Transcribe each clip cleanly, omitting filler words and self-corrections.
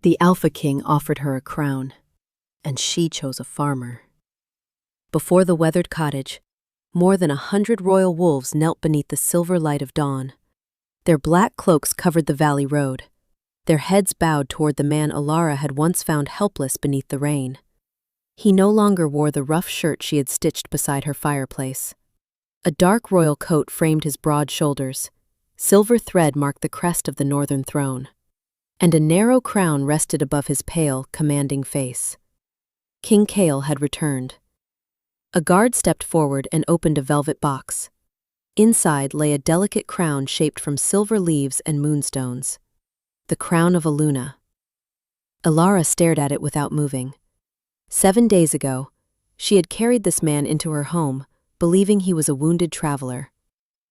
The Alpha King offered her a crown, and she chose a farmer. Before the weathered cottage, more than 100 royal wolves knelt beneath the silver light of dawn. Their black cloaks covered the valley road, their heads bowed toward the man Alara had once found helpless beneath the rain. He no longer wore the rough shirt she had stitched beside her fireplace. A dark royal coat framed his broad shoulders, silver thread marked the crest of the northern throne, and a narrow crown rested above his pale, commanding face. King Kale had returned. A guard stepped forward and opened a velvet box. Inside lay a delicate crown shaped from silver leaves and moonstones. The crown of a Luna. Alara stared at it without moving. 7 days ago, she had carried this man into her home, believing he was a wounded traveler.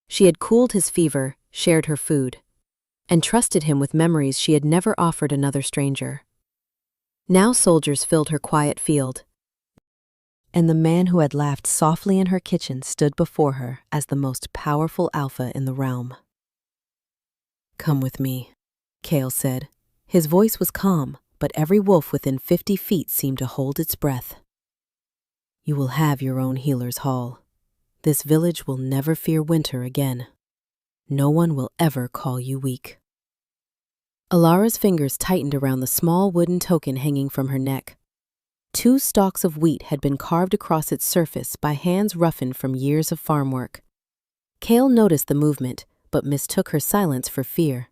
She had cooled his fever, shared her food, and trusted him with memories she had never offered another stranger. Now soldiers filled her quiet field, and the man who had laughed softly in her kitchen stood before her as the most powerful alpha in the realm. "Come with me," Kale said. His voice was calm, but every wolf within 50 feet seemed to hold its breath. "You will have your own healer's hall. This village will never fear winter again. No one will ever call you weak." Alara's fingers tightened around the small wooden token hanging from her neck. 2 stalks of wheat had been carved across its surface by hands roughened from years of farm work. Kale noticed the movement, but mistook her silence for fear.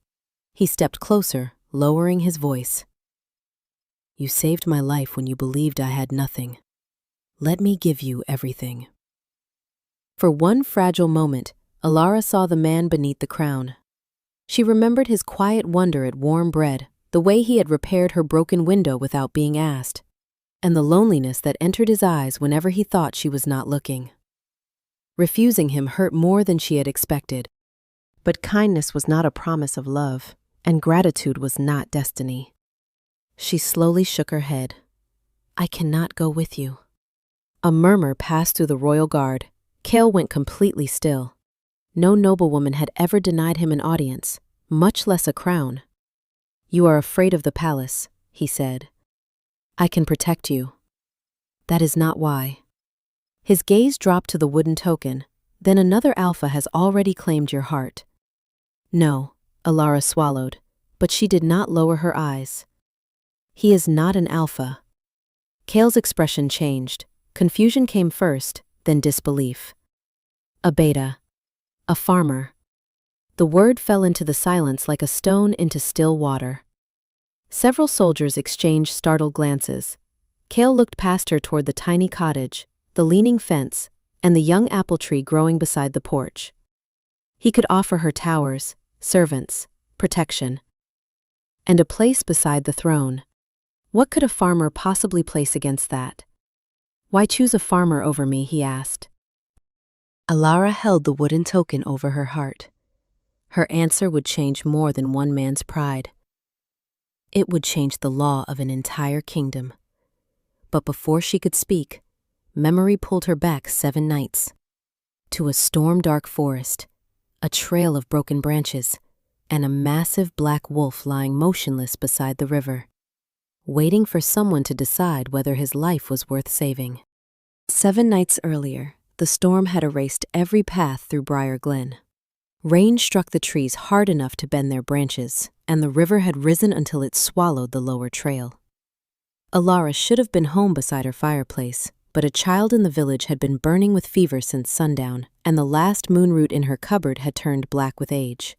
He stepped closer, lowering his voice. "You saved my life when you believed I had nothing. Let me give you everything." For one fragile moment, Alara saw the man beneath the crown. She remembered his quiet wonder at warm bread, the way he had repaired her broken window without being asked, and the loneliness that entered his eyes whenever he thought she was not looking. Refusing him hurt more than she had expected, but kindness was not a promise of love, and gratitude was not destiny. She slowly shook her head. "I cannot go with you." A murmur passed through the royal guard. Kale went completely still. No noblewoman had ever denied him an audience, much less a crown. "You are afraid of the palace," he said. "I can protect you. That is not why." His gaze dropped to the wooden token. "Then another alpha has already claimed your heart." "No," Alara swallowed, but she did not lower her eyes. "He is not an alpha." Kale's expression changed. Confusion came first, then disbelief. "A beta. A farmer." The word fell into the silence like a stone into still water. Several soldiers exchanged startled glances. Kale looked past her toward the tiny cottage, the leaning fence, and the young apple tree growing beside the porch. He could offer her towers, servants, protection, and a place beside the throne. What could a farmer possibly place against that? "Why choose a farmer over me?" he asked. Alara held the wooden token over her heart. Her answer would change more than one man's pride. It would change the law of an entire kingdom. But before she could speak, memory pulled her back 7 nights. To a storm-dark forest, a trail of broken branches, and a massive black wolf lying motionless beside the river, waiting for someone to decide whether his life was worth saving. 7 nights earlier, the storm had erased every path through Briar Glen. Rain struck the trees hard enough to bend their branches, and the river had risen until it swallowed the lower trail. Alara should have been home beside her fireplace, but a child in the village had been burning with fever since sundown, and the last moonroot in her cupboard had turned black with age.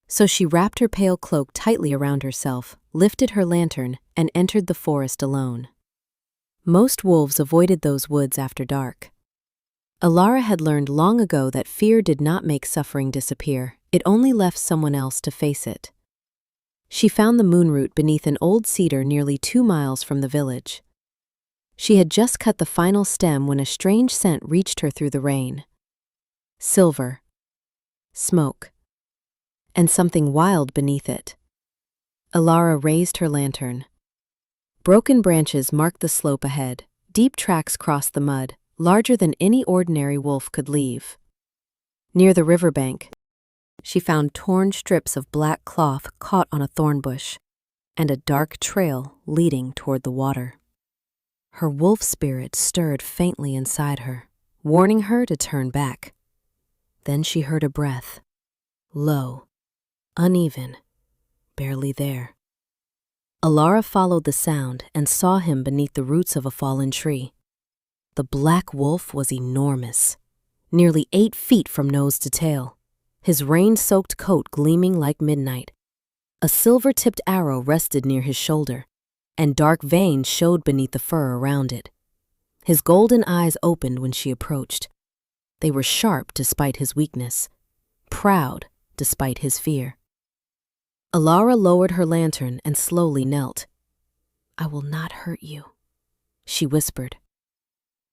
So she wrapped her pale cloak tightly around herself, lifted her lantern, and entered the forest alone. Most wolves avoided those woods after dark. Alara had learned long ago that fear did not make suffering disappear, it only left someone else to face it. She found the moonroot beneath an old cedar nearly 2 miles from the village. She had just cut the final stem when a strange scent reached her through the rain. Silver, smoke, and something wild beneath it. Alara raised her lantern. Broken branches marked the slope ahead. Deep tracks crossed the mud, larger than any ordinary wolf could leave. Near the riverbank, she found torn strips of black cloth caught on a thorn bush. and a dark trail leading toward the water. Her wolf spirit stirred faintly inside her, warning her to turn back. Then she heard a breath, low, uneven, barely there. Alara followed the sound and saw him beneath the roots of a fallen tree. The black wolf was enormous, nearly 8 feet from nose to tail, his rain-soaked coat gleaming like midnight. A silver-tipped arrow rested near his shoulder, and dark veins showed beneath the fur around it. His golden eyes opened when she approached. They were sharp despite his weakness, proud despite his fear. Alara lowered her lantern and slowly knelt. "I will not hurt you," she whispered.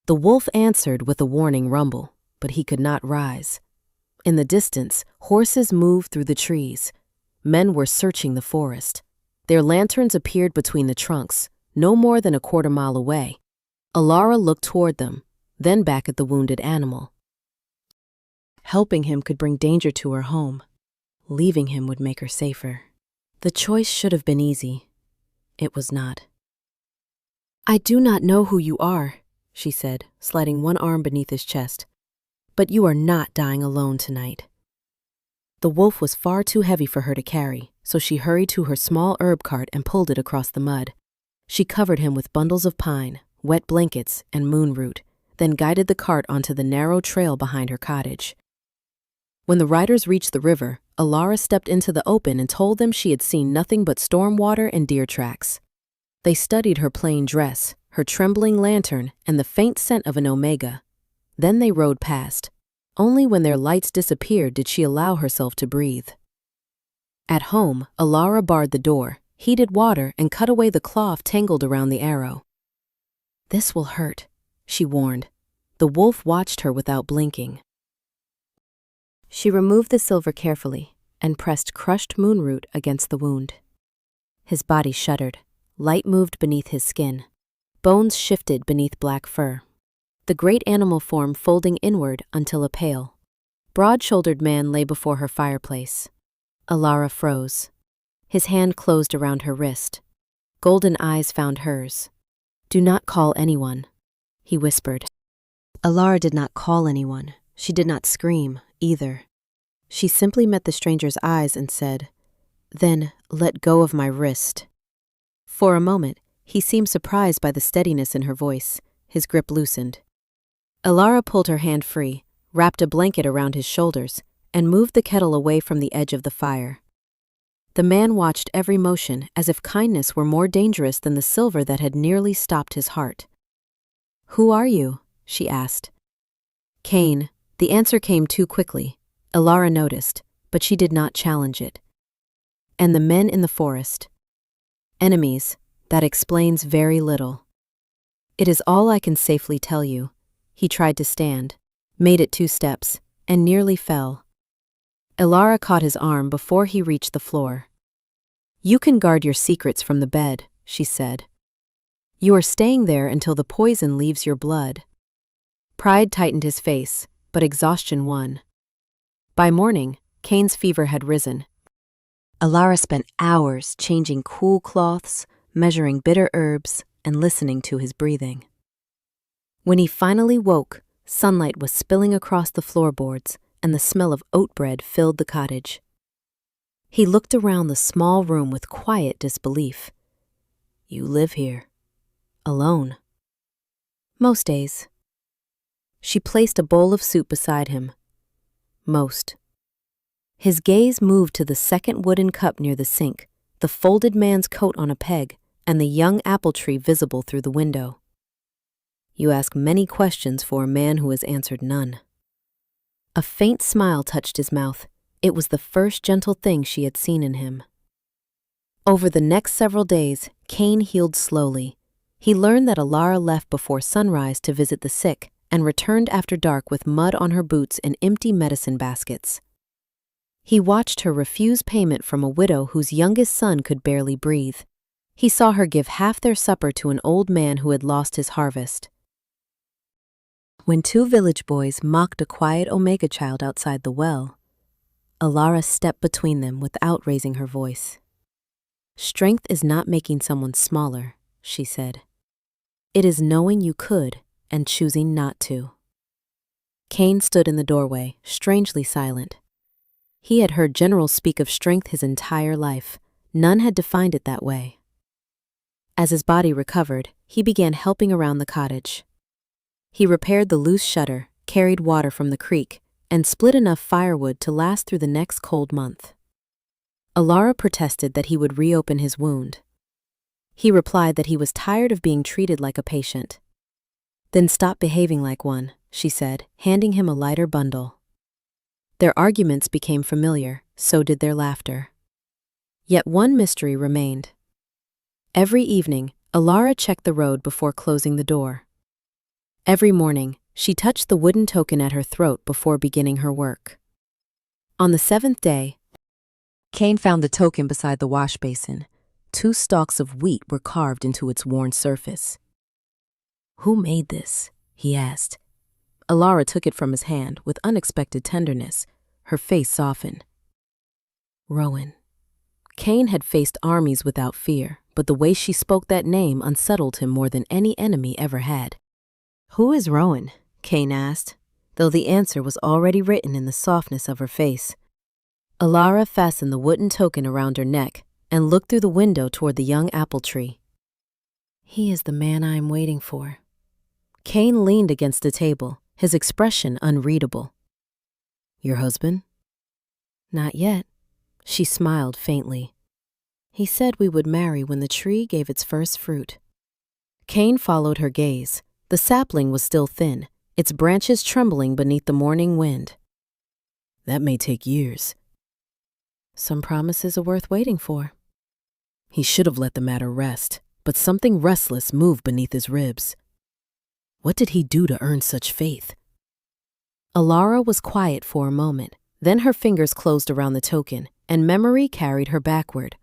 The wolf answered with a warning rumble, but he could not rise. In the distance, horses moved through the trees. Men were searching the forest. Their lanterns appeared between the trunks, no more than a quarter-mile away. Alara looked toward them, then back at the wounded animal. Helping him could bring danger to her home. Leaving him would make her safer. The choice should have been easy. It was not. "I do not know who you are," she said, sliding one arm beneath his chest. "But you are not dying alone tonight." The wolf was far too heavy for her to carry, so she hurried to her small herb cart and pulled it across the mud. She covered him with bundles of pine, wet blankets, and moonroot, then guided the cart onto the narrow trail behind her cottage. When the riders reached the river, Alara stepped into the open and told them she had seen nothing but storm water and deer tracks. They studied her plain dress, her trembling lantern, and the faint scent of an omega. Then they rode past. Only when their lights disappeared did she allow herself to breathe. At home, Alara barred the door, heated water, and cut away the cloth tangled around the arrow. "This will hurt," she warned. The wolf watched her without blinking. She removed the silver carefully and pressed crushed moonroot against the wound. His body shuddered. Light moved beneath his skin. Bones shifted beneath black fur. The great animal form folding inward until a pale, broad-shouldered man lay before her fireplace. Alara froze. His hand closed around her wrist. Golden eyes found hers. "Do not call anyone," he whispered. Alara did not call anyone. She did not scream, either. She simply met the stranger's eyes and said, "Then let go of my wrist." For a moment, he seemed surprised by the steadiness in her voice. His grip loosened. Alara pulled her hand free, wrapped a blanket around his shoulders, and moved the kettle away from the edge of the fire. The man watched every motion as if kindness were more dangerous than the silver that had nearly stopped his heart. "Who are you?" she asked. "Cain." The answer came too quickly. Alara noticed, but she did not challenge it. "And the men in the forest?" "Enemies. That explains very little." "It is all I can safely tell you." He tried to stand, made it 2 steps, and nearly fell. Alara caught his arm before he reached the floor. "You can guard your secrets from the bed," she said. "You are staying there until the poison leaves your blood." Pride tightened his face, but exhaustion won. By morning, Cain's fever had risen. Alara spent hours changing cool cloths, measuring bitter herbs, and listening to his breathing. When he finally woke, sunlight was spilling across the floorboards, and the smell of oat bread filled the cottage. He looked around the small room with quiet disbelief. "You live here, alone?" "Most days." She placed a bowl of soup beside him. "Most." His gaze moved to the second wooden cup near the sink, the folded man's coat on a peg, and the young apple tree visible through the window. "You ask many questions for a man who has answered none." A faint smile touched his mouth. It was the first gentle thing she had seen in him. Over the next several days, Cain healed slowly. He learned that Alara left before sunrise to visit the sick and returned after dark with mud on her boots and empty medicine baskets. He watched her refuse payment from a widow whose youngest son could barely breathe. He saw her give half their supper to an old man who had lost his harvest. When 2 village boys mocked a quiet Omega child outside the well, Alara stepped between them without raising her voice. Strength is not making someone smaller, she said. It is knowing you could and choosing not to. Cain stood in the doorway, strangely silent. He had heard generals speak of strength his entire life. None had defined it that way. As his body recovered, he began helping around the cottage. He repaired the loose shutter, carried water from the creek, and split enough firewood to last through the next cold month. Alara protested that he would reopen his wound. He replied that he was tired of being treated like a patient. Then stop behaving like one, she said, handing him a lighter bundle. Their arguments became familiar, so did their laughter. Yet one mystery remained. Every evening, Alara checked the road before closing the door. Every morning, she touched the wooden token at her throat before beginning her work. On the 7th day, Cain found the token beside the wash basin. 2 stalks of wheat were carved into its worn surface. "Who made this?" he asked. Alara took it from his hand with unexpected tenderness. Her face softened. "Rowan." Cain had faced armies without fear, but the way she spoke that name unsettled him more than any enemy ever had. "Who is Rowan?" Cain asked, though the answer was already written in the softness of her face. Alara fastened the wooden token around her neck and looked through the window toward the young apple tree. "He is the man I am waiting for." Cain leaned against the table, his expression unreadable. "Your husband?" "Not yet." She smiled faintly. "He said we would marry when the tree gave its first fruit." Cain followed her gaze. The sapling was still thin, its branches trembling beneath the morning wind. "That may take years." "Some promises are worth waiting for." He should have let the matter rest, but something restless moved beneath his ribs. What did he do to earn such faith? Alara was quiet for a moment, then her fingers closed around the token, and memory carried her backward.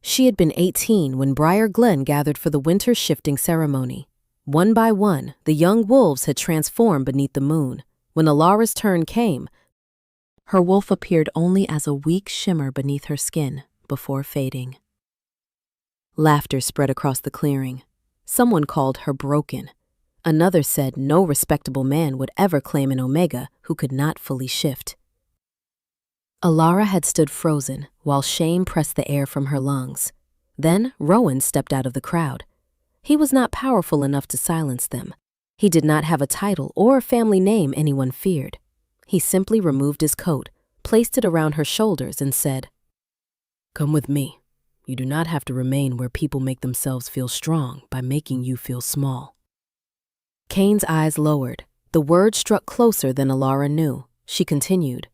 She had been 18 when Briar Glen gathered for the winter shifting ceremony. One by one, the young wolves had transformed beneath the moon. When Alara's turn came, her wolf appeared only as a weak shimmer beneath her skin before fading. Laughter spread across the clearing. Someone called her broken. Another said no respectable man would ever claim an Omega who could not fully shift. Alara had stood frozen while shame pressed the air from her lungs. Then Rowan stepped out of the crowd. He was not powerful enough to silence them. He did not have a title or a family name anyone feared. He simply removed his coat, placed it around her shoulders, and said, "Come with me. You do not have to remain where people make themselves feel strong by making you feel small." Cain's eyes lowered. The word struck closer than Alara knew. She continued.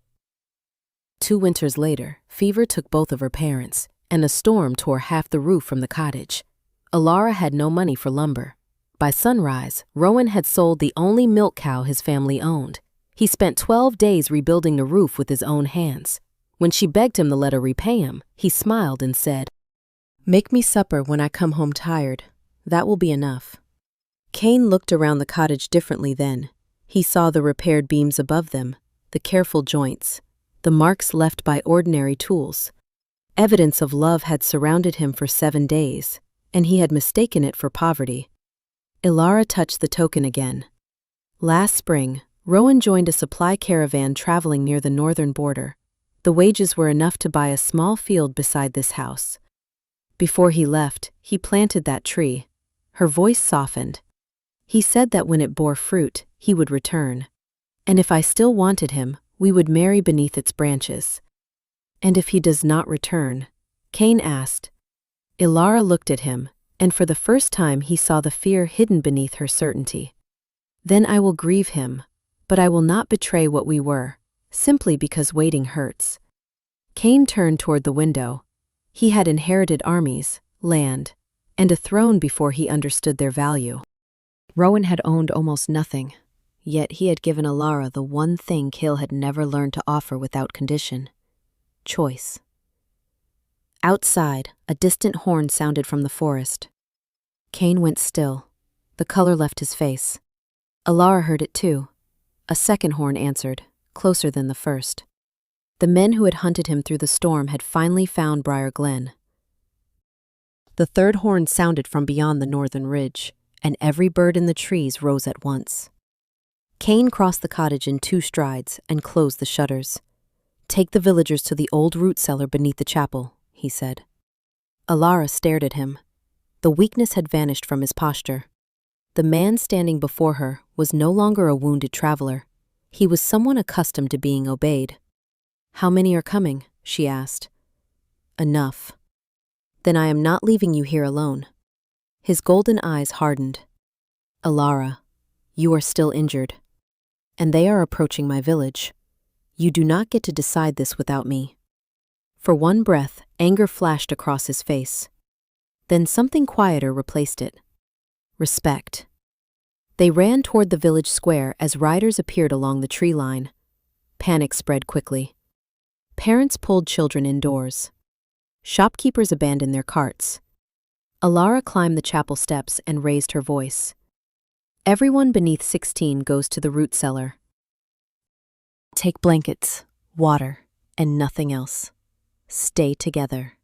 2 winters later, fever took both of her parents, and a storm tore half the roof from the cottage. Alara had no money for lumber. By sunrise, Rowan had sold the only milk cow his family owned. He spent 12 days rebuilding the roof with his own hands. When she begged him to let her repay him, he smiled and said, "Make me supper when I come home tired. That will be enough." Cain looked around the cottage differently then. He saw the repaired beams above them, the careful joints, the marks left by ordinary tools. Evidence of love had surrounded him for 7 days, and he had mistaken it for poverty. Alara touched the token again. Last spring, Rowan joined a supply caravan traveling near the northern border. The wages were enough to buy a small field beside this house. Before he left, he planted that tree. Her voice softened. He said that when it bore fruit, he would return. And if I still wanted him, we would marry beneath its branches. And if he does not return? Cain asked. Alara looked at him, and for the first time he saw the fear hidden beneath her certainty. Then I will grieve him, but I will not betray what we were, simply because waiting hurts. Cain turned toward the window. He had inherited armies, land, and a throne before he understood their value. Rowan had owned almost nothing, yet he had given Alara the one thing Kil had never learned to offer without condition: choice. Outside, a distant horn sounded from the forest. Cain went still. The color left his face. Alara heard it too. A second horn answered, closer than the first. The men who had hunted him through the storm had finally found Briar Glen. The third horn sounded from beyond the northern ridge, and every bird in the trees rose at once. Cain crossed the cottage in 2 strides and closed the shutters. "Take the villagers to the old root cellar beneath the chapel," he said. Alara stared at him. The weakness had vanished from his posture. The man standing before her was no longer a wounded traveler. He was someone accustomed to being obeyed. "How many are coming?" she asked. "Enough." "Then I am not leaving you here alone." His golden eyes hardened. "Alara, you are still injured, and they are approaching my village. You do not get to decide this without me." For one breath, anger flashed across his face. Then something quieter replaced it. Respect. They ran toward the village square as riders appeared along the tree line. Panic spread quickly. Parents pulled children indoors. Shopkeepers abandoned their carts. Alara climbed the chapel steps and raised her voice. "Everyone beneath 16 goes to the root cellar. Take blankets, water, and nothing else. Stay together."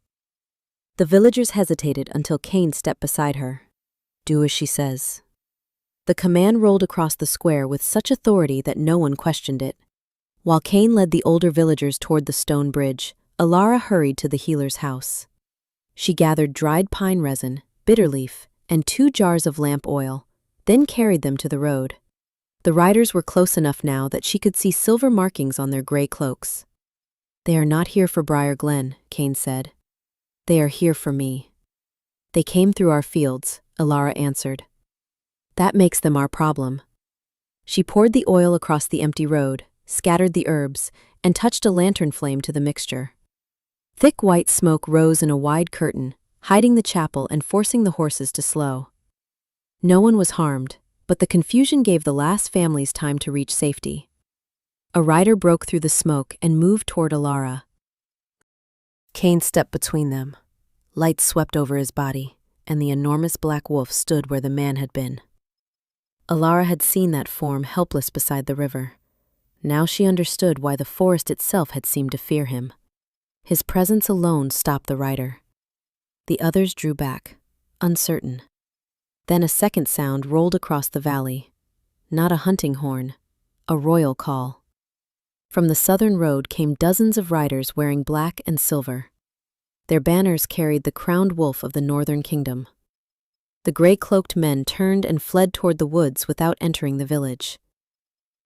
The villagers hesitated until Cain stepped beside her. "Do as she says." The command rolled across the square with such authority that no one questioned it. While Cain led the older villagers toward the stone bridge, Alara hurried to the healer's house. She gathered dried pine resin, bitter leaf, and 2 jars of lamp oil, then carried them to the road. The riders were close enough now that she could see silver markings on their gray cloaks. "They are not here for Briar Glen," Cain said. "They are here for me." "They came through our fields," Alara answered. "That makes them our problem." She poured the oil across the empty road, scattered the herbs, and touched a lantern flame to the mixture. Thick white smoke rose in a wide curtain, hiding the chapel and forcing the horses to slow. No one was harmed, but the confusion gave the last families time to reach safety. A rider broke through the smoke and moved toward Alara. Cain stepped between them. Light swept over his body, and the enormous black wolf stood where the man had been. Alara had seen that form helpless beside the river. Now she understood why the forest itself had seemed to fear him. His presence alone stopped the rider. The others drew back, uncertain. Then a second sound rolled across the valley. Not a hunting horn, a royal call. From the southern road came dozens of riders wearing black and silver. Their banners carried the crowned wolf of the northern kingdom. The gray-cloaked men turned and fled toward the woods without entering the village.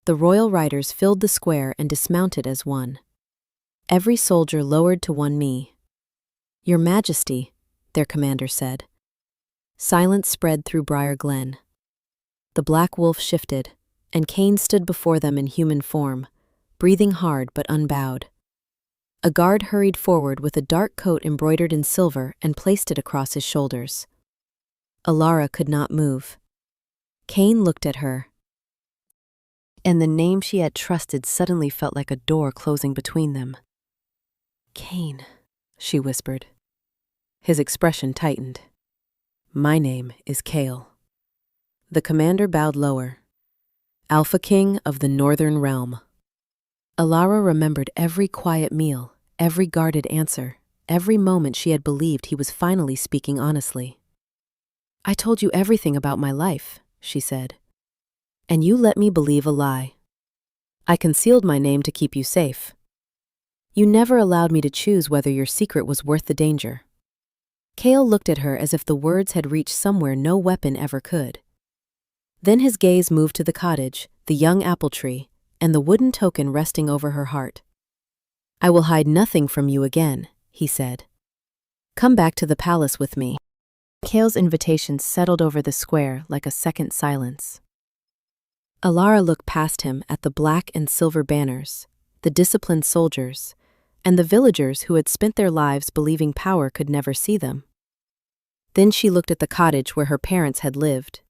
The royal riders filled the square and dismounted as one. Every soldier lowered to one knee. "Your Majesty," their commander said. Silence spread through Briar Glen. The black wolf shifted, and Cain stood before them in human form, breathing hard but unbowed. A guard hurried forward with a dark coat embroidered in silver and placed it across his shoulders. Alara could not move. Cain looked at her, and the name she had trusted suddenly felt like a door closing between them. "Cain," she whispered. His expression tightened. "My name is Kale." The commander bowed lower. "Alpha King of the Northern Realm." Alara remembered every quiet meal, every guarded answer, every moment she had believed he was finally speaking honestly. "I told you everything about my life," she said. "And you let me believe a lie. I concealed my name to keep you safe. You never allowed me to choose whether your secret was worth the danger." Kale looked at her as if the words had reached somewhere no weapon ever could. Then his gaze moved to the cottage, the young apple tree, and the wooden token resting over her heart. "I will hide nothing from you again," he said. "Come back to the palace with me." Kale's invitation settled over the square like a second silence. Alara looked past him at the black and silver banners, the disciplined soldiers, and the villagers who had spent their lives believing power could never see them. Then she looked at the cottage where her parents had lived,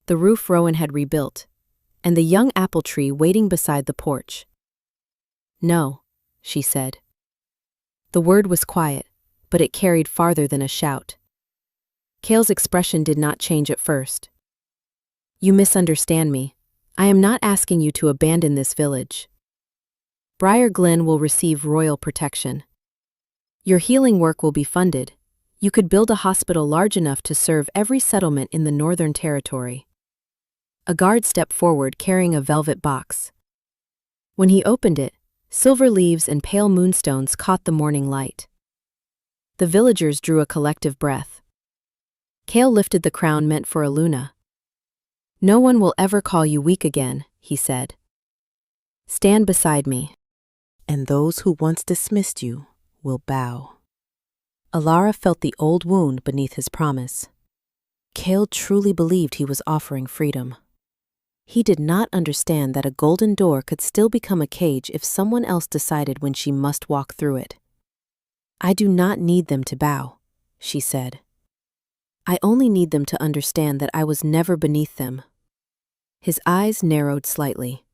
the roof Rowan had rebuilt, and the young apple tree waiting beside the porch. "No," she said. The word was quiet, but it carried farther than a shout. Kale's expression did not change at first. "You misunderstand me. I am not asking you to abandon this village. Briar Glen will receive royal protection. Your healing work will be funded. You could build a hospital large enough to serve every settlement in the Northern Territory. A guard stepped forward carrying a velvet box. When he opened it, silver leaves and pale moonstones caught the morning light. The villagers drew a collective breath. Kale lifted the crown meant for Aluna. "No one will ever call you weak again," he said. "Stand beside me." "And those who once dismissed you will bow." Alara felt the old wound beneath his promise. Kale truly believed he was offering freedom. He did not understand that a golden door could still become a cage if someone else decided when she must walk through it. "I do not need them to bow," she said. "I only need them to understand that I was never beneath them." His eyes narrowed slightly.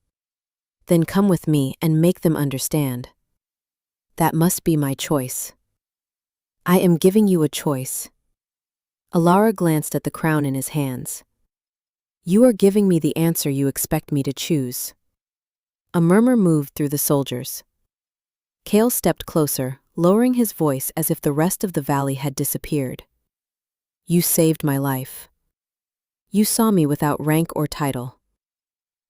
"Then come with me and make them understand. That must be my choice. I am giving you a choice." Alara glanced at the crown in his hands. "You are giving me the answer you expect me to choose." A murmur moved through the soldiers. Kale stepped closer, lowering his voice as if the rest of the valley had disappeared. "You saved my life. You saw me without rank or title.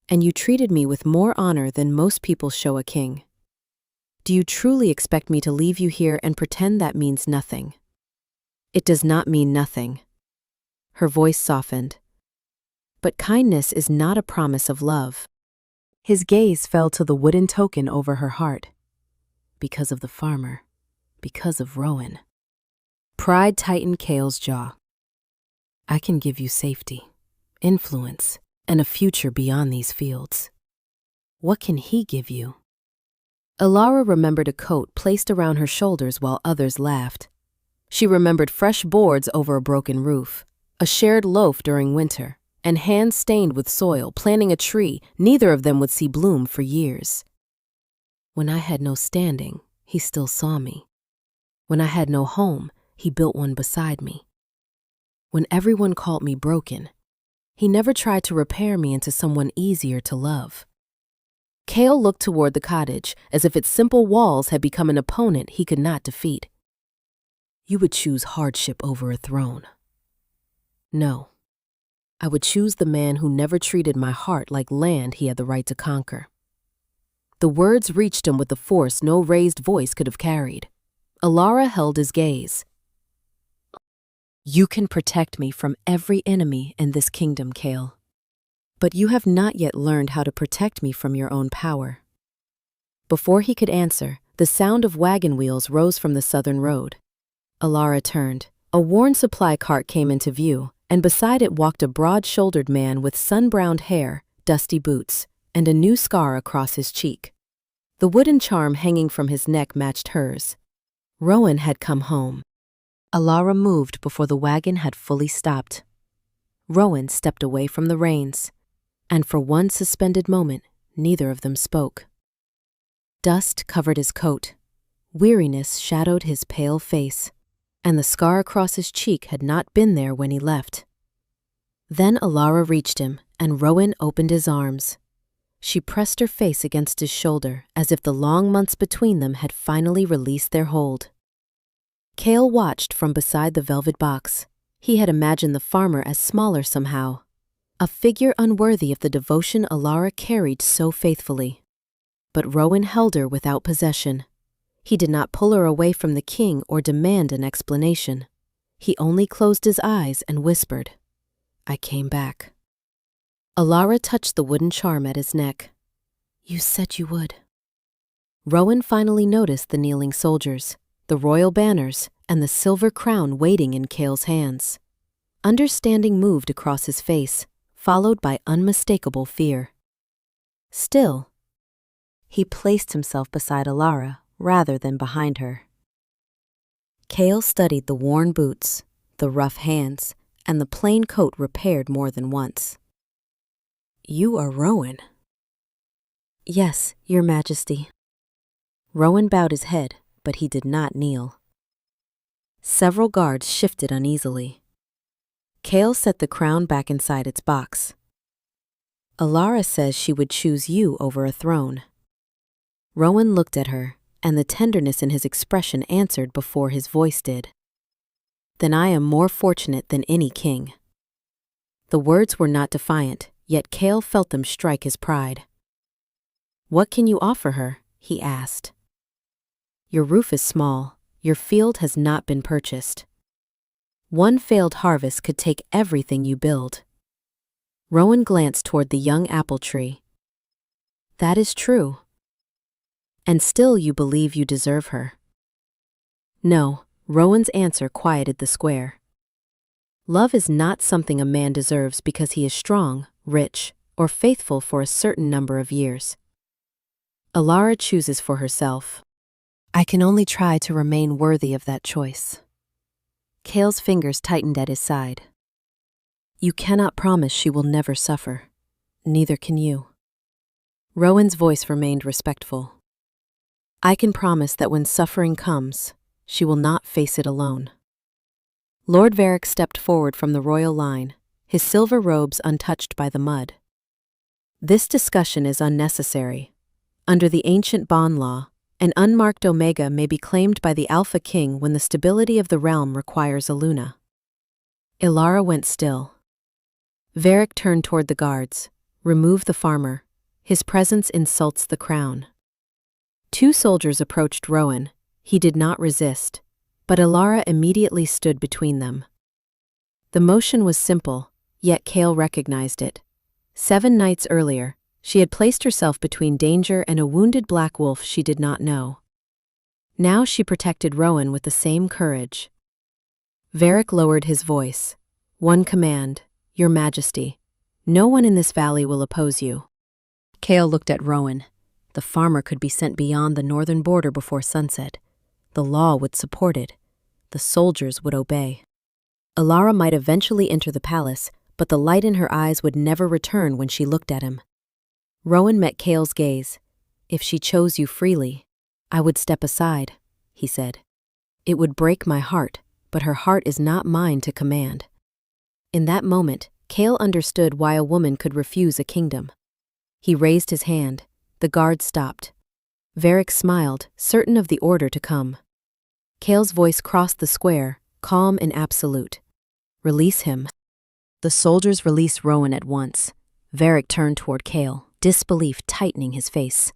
And you treated me with more honor than most people show a king. Do you truly expect me to leave you here and pretend that means nothing?" "It does not mean nothing." Her voice softened. "But kindness is not a promise of love." His gaze fell to the wooden token over her heart. Because of the farmer. Because of Rowan. Pride tightened Kale's jaw. "I can give you safety, influence, and a future beyond these fields. What can he give you?" Alara remembered a coat placed around her shoulders while others laughed. She remembered fresh boards over a broken roof, a shared loaf during winter, and hands stained with soil planting a tree neither of them would see bloom for years. "When I had no standing, he still saw me. When I had no home, he built one beside me. When everyone called me broken, he never tried to repair me into someone easier to love." Kale looked toward the cottage as if its simple walls had become an opponent he could not defeat. "You would choose hardship over a throne." "No. I would choose the man who never treated my heart like land he had the right to conquer." The words reached him with the force no raised voice could have carried. Alara held his gaze. "You can protect me from every enemy in this kingdom, Kale. But you have not yet learned how to protect me from your own power." Before he could answer, the sound of wagon wheels rose from the southern road. Alara turned. A worn supply cart came into view, and beside it walked a broad-shouldered man with sun-browned hair, dusty boots, and a new scar across his cheek. The wooden charm hanging from his neck matched hers. Rowan had come home. Alara moved before the wagon had fully stopped. Rowan stepped away from the reins, and for one suspended moment, neither of them spoke. Dust covered his coat. Weariness shadowed his pale face, and the scar across his cheek had not been there when he left. Then Alara reached him, and Rowan opened his arms. She pressed her face against his shoulder as if the long months between them had finally released their hold. Kale watched from beside the velvet box. He had imagined the farmer as smaller somehow, a figure unworthy of the devotion Alara carried so faithfully. But Rowan held her without possession. He did not pull her away from the king or demand an explanation. He only closed his eyes and whispered, "I came back." Alara touched the wooden charm at his neck. "You said you would." Rowan finally noticed the kneeling soldiers, the royal banners, and the silver crown waiting in Kale's hands. Understanding moved across his face, followed by unmistakable fear. Still, he placed himself beside Alara rather than behind her. Kale studied the worn boots, the rough hands, and the plain coat repaired more than once. "You are Rowan." "Yes, Your Majesty." Rowan bowed his head, but he did not kneel. Several guards shifted uneasily. Kale set the crown back inside its box. "Alara says she would choose you over a throne." Rowan looked at her, and the tenderness in his expression answered before his voice did. then I am more fortunate than any king." The words were not defiant, yet Cale felt them strike his pride. "What can you offer her?" he asked. "Your roof is small, your field has not been purchased. One failed harvest could take everything you build." Rowan glanced toward the young apple tree. "That is true. And still you believe you deserve her?" No, Rowan's answer quieted the square. Love is not something a man deserves because he is strong, rich, or faithful for a certain number of years. Alara chooses for herself. I can only try to remain worthy of that choice. Cale's fingers tightened at his side. You cannot promise she will never suffer. Neither can you. Rowan's voice remained respectful. I can promise that when suffering comes, she will not face it alone. Lord Varric stepped forward from the royal line, his silver robes untouched by the mud. This discussion is unnecessary. Under the ancient bond law, an unmarked Omega may be claimed by the Alpha King when the stability of the realm requires a Luna. Ilara went still. Varric turned toward the guards. Remove the farmer. His presence insults the crown. Two soldiers approached Rowan. He did not resist, but Ilara immediately stood between them. The motion was simple, yet Cale recognized it. 7 nights earlier, she had placed herself between danger and a wounded black wolf she did not know. Now she protected Rowan with the same courage. Varric lowered his voice. One command, Your Majesty. No one in this valley will oppose you. Cale looked at Rowan. The farmer could be sent beyond the northern border before sunset. The law would support it. The soldiers would obey. Ilara might eventually enter the palace, but the light in her eyes would never return when she looked at him. Rowan met Cale's gaze. If she chose you freely, I would step aside, he said. It would break my heart, but her heart is not mine to command. In that moment, Cale understood why a woman could refuse a kingdom. He raised his hand. The guard stopped. Varric smiled, certain of the order to come. Cale's voice crossed the square, calm and absolute. Release him. The soldiers released Rowan at once. Varric turned toward Cale, disbelief tightening his face.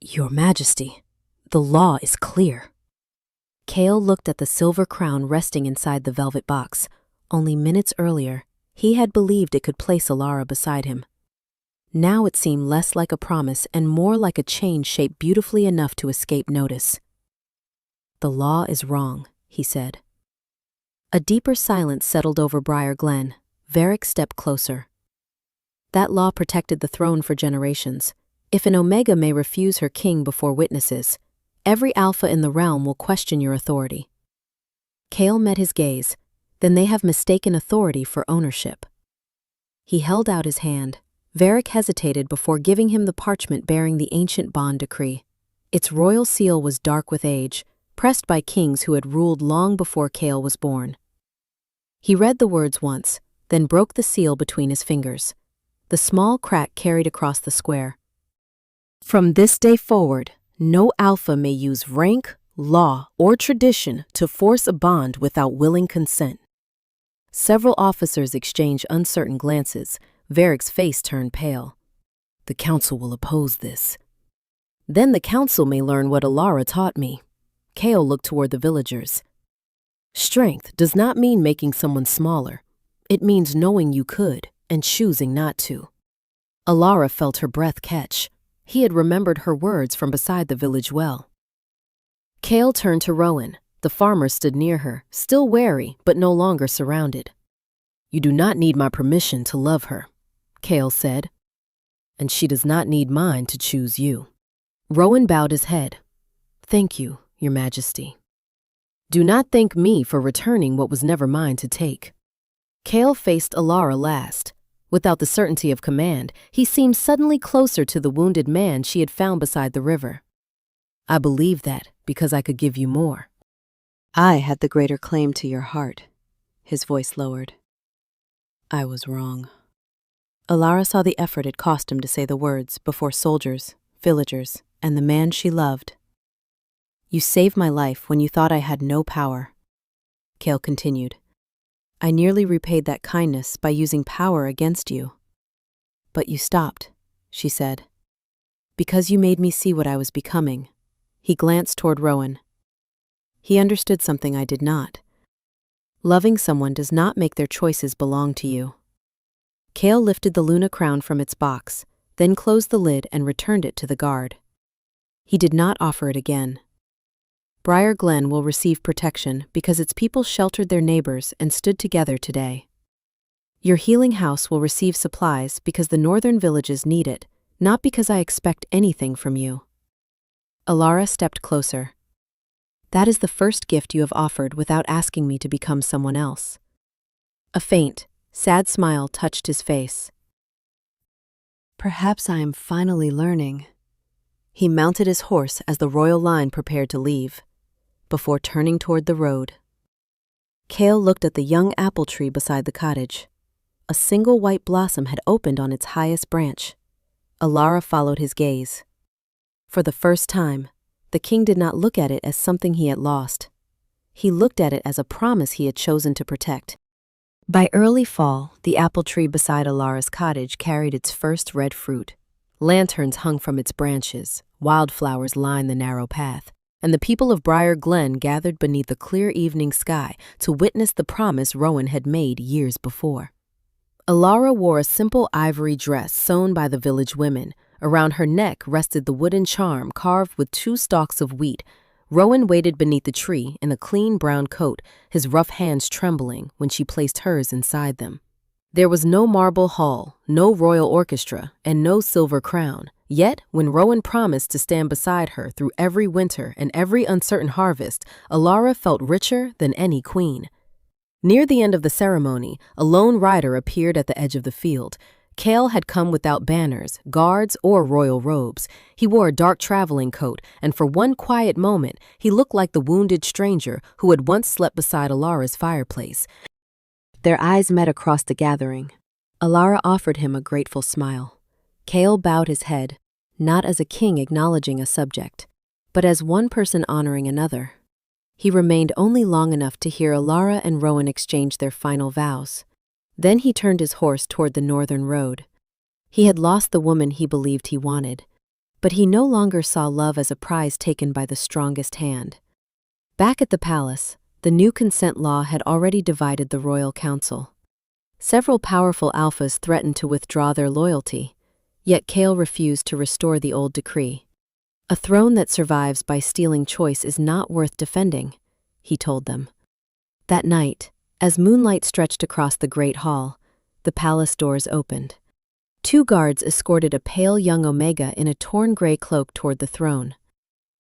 Your Majesty, the law is clear. Cale looked at the silver crown resting inside the velvet box. Only minutes earlier, he had believed it could place Ilara beside him. Now it seemed less like a promise and more like a chain shaped beautifully enough to escape notice. The law is wrong, he said. A deeper silence settled over Briar Glen. Varric stepped closer. That law protected the throne for generations. If an Omega may refuse her king before witnesses, every Alpha in the realm will question your authority. Cale met his gaze. Then they have mistaken authority for ownership. He held out his hand. Varric hesitated before giving him the parchment bearing the ancient bond decree. Its royal seal was dark with age, pressed by kings who had ruled long before Cale was born. He read the words once, then broke the seal between his fingers. The small crack carried across the square. From this day forward, no Alpha may use rank, law, or tradition to force a bond without willing consent. Several officers exchanged uncertain glances. Varric's face turned pale. The council will oppose this. Then the council may learn what Ilara taught me. Cale looked toward the villagers. Strength does not mean making someone smaller. It means knowing you could and choosing not to. Ilara felt her breath catch. He had remembered her words from beside the village well. Cale turned to Rowan. The farmer stood near her, still wary but no longer surrounded. You do not need my permission to love her, Cale said. And she does not need mine to choose you. Rowan bowed his head. Thank you, Your Majesty. Do not thank me for returning what was never mine to take. Cale faced Ilara last. Without the certainty of command, he seemed suddenly closer to the wounded man she had found beside the river. I believed that because I could give you more. I had the greater claim to your heart. His voice lowered. I was wrong. Ilara saw the effort it cost him to say the words before soldiers, villagers, and the man she loved. You saved my life when you thought I had no power. Kale continued. I nearly repaid that kindness by using power against you. But you stopped, she said. Because you made me see what I was becoming. He glanced toward Rowan. He understood something I did not. Loving someone does not make their choices belong to you. Kale lifted the Luna crown from its box, then closed the lid and returned it to the guard. He did not offer it again. Briar Glen will receive protection because its people sheltered their neighbors and stood together today. Your healing house will receive supplies because the northern villages need it, not because I expect anything from you. Alara stepped closer. That is the first gift you have offered without asking me to become someone else. A faint, sad smile touched his face. Perhaps I am finally learning. He mounted his horse as the royal line prepared to leave, before turning toward the road. Kale looked at the young apple tree beside the cottage. A single white blossom had opened on its highest branch. Alara followed his gaze. For the first time, the king did not look at it as something he had lost. He looked at it as a promise he had chosen to protect. By early fall, the apple tree beside Alara's cottage carried its first red fruit. Lanterns hung from its branches, wildflowers lined the narrow path, and the people of Briar Glen gathered beneath the clear evening sky to witness the promise Rowan had made years before. Alara wore a simple ivory dress sewn by the village women. Around her neck rested the wooden charm carved with 2 stalks of wheat. Rowan waited beneath the tree in a clean brown coat, his rough hands trembling when she placed hers inside them. There was no marble hall, no royal orchestra, and no silver crown. Yet, when Rowan promised to stand beside her through every winter and every uncertain harvest, Alara felt richer than any queen. Near the end of the ceremony, a lone rider appeared at the edge of the field. Kale had come without banners, guards, or royal robes. He wore a dark traveling coat, and for one quiet moment, he looked like the wounded stranger who had once slept beside Alara's fireplace. Their eyes met across the gathering. Alara offered him a grateful smile. Kale bowed his head, not as a king acknowledging a subject, but as one person honoring another. He remained only long enough to hear Alara and Rowan exchange their final vows. Then he turned his horse toward the northern road. He had lost the woman he believed he wanted, but he no longer saw love as a prize taken by the strongest hand. Back at the palace, the new consent law had already divided the royal council. Several powerful alphas threatened to withdraw their loyalty, yet Kale refused to restore the old decree. A throne that survives by stealing choice is not worth defending, he told them. That night, as moonlight stretched across the great hall, the palace doors opened. 2 guards escorted a pale young Omega in a torn gray cloak toward the throne.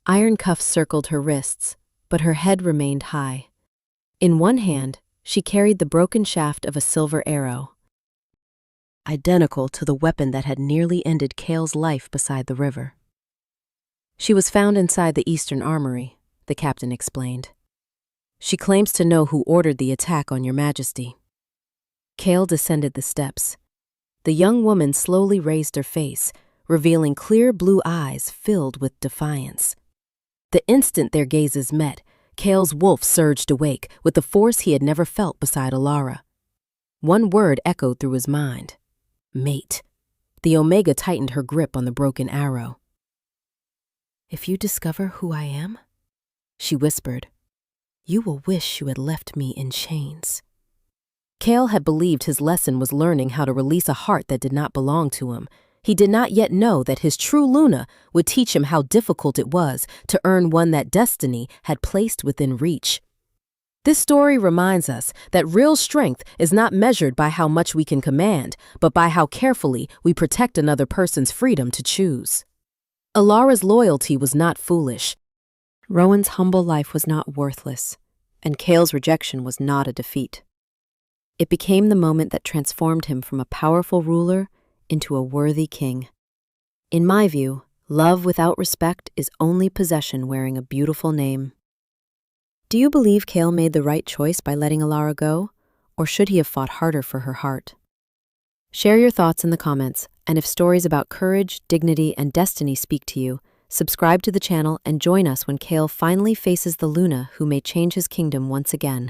Iron cuffs circled her wrists, but her head remained high. In one hand, she carried the broken shaft of a silver arrow, identical to the weapon that had nearly ended Kale's life beside the river. She was found inside the eastern armory, the captain explained. She claims to know who ordered the attack on your majesty. Kale descended the steps. The young woman slowly raised her face, revealing clear blue eyes filled with defiance. The instant their gazes met, Kale's wolf surged awake with the force he had never felt beside Alara. One word echoed through his mind. Mate. The Omega tightened her grip on the broken arrow. If you discover who I am, she whispered, you will wish you had left me in chains. Kale had believed his lesson was learning how to release a heart that did not belong to him. He did not yet know that his true Luna would teach him how difficult it was to earn one that destiny had placed within reach. This story reminds us that real strength is not measured by how much we can command, but by how carefully we protect another person's freedom to choose. Alara's loyalty was not foolish. Rowan's humble life was not worthless, and Kale's rejection was not a defeat. It became the moment that transformed him from a powerful ruler into a worthy king. In my view, love without respect is only possession wearing a beautiful name. Do you believe Kale made the right choice by letting Alara go, or should he have fought harder for her heart? Share your thoughts in the comments, and if stories about courage, dignity, and destiny speak to you, subscribe to the channel and join us when Kale finally faces the Luna who may change his kingdom once again.